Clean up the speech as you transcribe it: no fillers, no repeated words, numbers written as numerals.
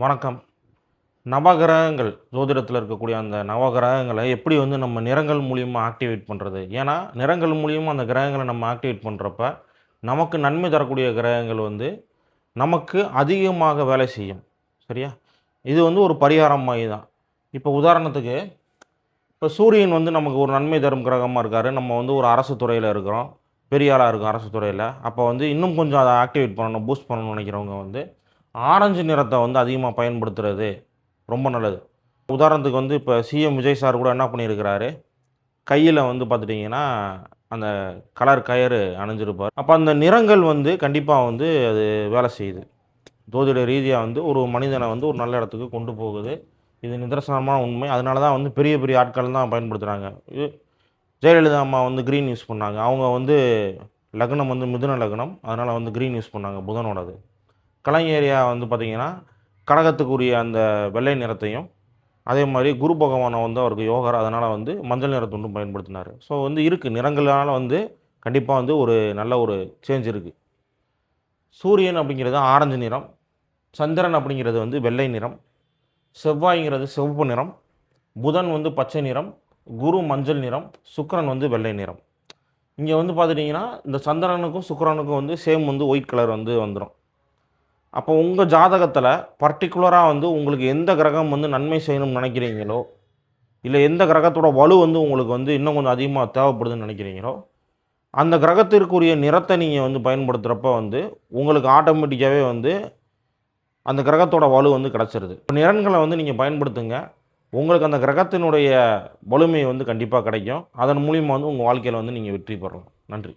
வணக்கம். நவகிரகங்கள் ஜோதிடத்தில் இருக்கக்கூடிய அந்த நவகிரகங்களை எப்படி வந்து நம்ம நிறங்கள் மூலியமா ஆக்டிவேட் பண்ணுறது? ஏன்னா, நிறங்கள் மூலியமா அந்த கிரகங்கள நம்ம ஆக்டிவேட் பண்ணுறப்ப, நமக்கு நன்மை தரக்கூடிய கிரகங்கள் வந்து நமக்கு அதிகமாக வேலை செய்யும். சரியா? இது வந்து ஒரு பரிகாரம் மாரி தான். இப்போ உதாரணத்துக்கு, இப்போ சூரியன் வந்து நமக்கு ஒரு நன்மை தரும் கிரகமா இருக்காரு. நம்ம வந்து ஒரு அரசு துறையில இருக்கிறோம். பெரிய ஆளா இருக்கோம் அரசு துறையில. அப்போ வந்து இன்னும் கொஞ்சம் அத ஆக்டிவேட் பண்ணணும், பூஸ்ட் பண்ணணும்னு நினைக்கிறவங்க வந்து, ஆரஞ்சு நிறத்த வந்து அதிகமா பயன்படுத்துறது ரொம்ப நல்லது. உதாரணத்துக்கு வந்து இப்ப சிஎம் விஜய் சார் கூட என்ன பண்ணியிருக்கிறாரு, கையில வந்து பார்த்துட்டீங்கன்னா, அந்த கலர் கயறு அணிஞ்சிருப்பார். அப்ப அந்த நிறங்கள் வந்து கண்டிப்பா வந்து அது வேலை செய்யுது. ஜோதிட ரீதியா வந்து ஒரு மனிதன வந்து ஒரு நல்ல இடத்துக்கு கொண்டு போகுது. இது நிதர்சனமான உண்மை. அதனால தான் வந்து பெரிய பெரிய ஆட்கள் தான் பயன்படுத்துறாங்க. ஜெயலலிதா அம்மா வந்து கிரீன் யூஸ் பண்ணாங்க. அவங்க வந்து லக்னம் வந்து மிதுன லக்னம். அதனால வந்து கிரீன் யூஸ் பண்ணாங்க புதனோடது. கலைஞரியா வந்து பார்த்தீங்கன்னா, கடகத்துக்குரிய அந்த வெள்ளை நிறத்தையும் அதே மாரி குரு பகவான வந்து அவருக்கு யோகர். அதனால வந்து மஞ்சள் நிற துண்டும் பயன்படுத்தினாரு. ஸோ வந்து இருக்கு. நிறங்களால வந்து கண்டிப்பா வந்து ஒரு நல்ல ஒரு சேஞ்ச் இருக்கு. சூரியன் அப்படிங்கிறது ஆரஞ்சு நிறம். சந்திரன் அப்படிங்கிறது வந்து வெள்ளை நிறம். செவ்வாய்ங்கிறது சிவப்பு நிறம். புதன் வந்து பச்சை நிறம். குரு மஞ்சள் நிறம். சுக்கிரன் வந்து வெள்ளை நிறம். இங்க வந்து பார்த்துட்டீங்கன்னா, இந்த சந்திரனுக்கும், சுக்கிரனுக்கும் வந்து சேம் வந்து ஒயிட் கலர் வந்து வந்துரும். அப்போ உங்க ஜாதகத்தில பர்ட்டிகுலரா வந்து உங்களுக்கு எந்த கிரகம் வந்து நன்மை செய்யணும்னு நினைக்கிறீங்களோ இல்ல எந்த கிரகத்தோட வலு வந்து உங்களுக்கு வந்து இன்னும் கொஞ்சம் அதிகமா தேவைப்படுதுன்னு நினைக்கிறீங்களோ, அந்த கிரகத்திற்குரிய நிறத்த நீங்க வந்து பயன்படுத்துறப்ப வந்து, உங்களுக்கு ஆட்டோமேட்டிக்காவே வந்து அந்த கிரகத்தோட வலு வந்து கிடைச்சிருது. நிறங்கள வந்து நீங்க பயன்படுத்துங்க. உங்களுக்கு அந்த கிரகத்தினுடைய வலிமை வந்து கண்டிப்பா கிடைக்கும். அதன் மூலியமா வந்து உங்க வாழ்க்கையில வந்து நீங்க வெற்றி பெறலாம். நன்றி.